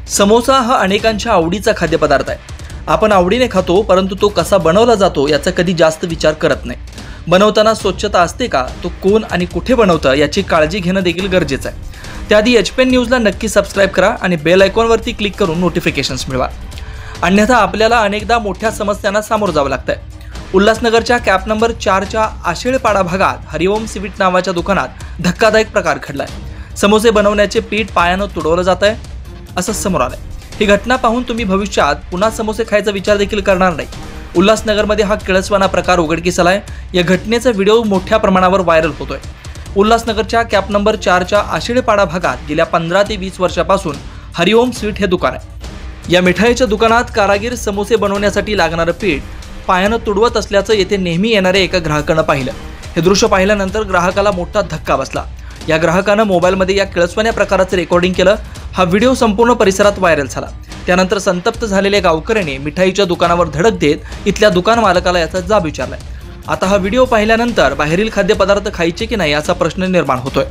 समोसा हा अनेकांच्या आवडीचा खाद्यपदार्थ आहे। आपण आवडीने खातो, परंतु तो कसा बनवला जातो याचा कधी जास्त विचार करत नाही। बनवताना स्वच्छता असते का, तो कोण आणि कुठे बनवतं याची काळजी घेणं देखील गरजेचं आहे। त्याआधी एचपीएन न्यूजला नक्की सबस्क्राइब करा आणि बेल आयकॉनवरती क्लिक करून नोटिफिकेशन्स मिळवा। अन्यथा आपल्याला अनेकदा मोठ्या समस्यांना सामोरं जावं लागतंय। उल्हासनगरच्या कॅप नंबर 4च्या आशेळपाडा भागात हरिओम स्वीट नावाच्या दुकानात धक्कादायक प्रकार घडलाय। समोसे बनवण्याचे पीठ पायानं तुडवलं जात आहे असं समोर आलंय। ही घटना पाहून तुम्ही भविष्यात पुन्हा समोसे खायचा विचार देखील करणार नाही। उल्हासनगरमध्ये हा किळसवाना प्रकार उघडकीस आलाय। या घटनेचा व्हिडिओ मोठ्या प्रमाणावर व्हायरल होतोय। उल्हासनगरच्या कॅप नंबर 4च्या आशेळपाडा भागात गेल्या 15 ते 20 वर्षापासून हरिओम स्वीट हे दुकान आहे। या मिठाईच्या दुकानात कारागीर समोसे बनवण्यासाठी लागणारं पीठ पायानं तुडवत असल्याचं येथे नेहमी येणाऱ्या एका ग्राहकानं पाहिलं। हे दृश्य पाहिल्यानंतर ग्राहकाला मोठा धक्का बसला। या ग्राहकानं मोबाईलमध्ये या किळसवाण्या प्रकाराचं रेकॉर्डिंग केलं। हा व्हिडिओ संपूर्ण परिसरात व्हायरल झाला। त्यानंतर संतप्त झालेल्या गावकऱ्यांनी मिठाईच्या दुकानावर धडक देत इथल्या दुकान मालकाला याचा जाब विचारलाय। आता हा व्हिडिओ पाहिल्यानंतर बाहेरील खाद्यपदार्थ खायचे की नाही असा प्रश्न निर्माण होतोय।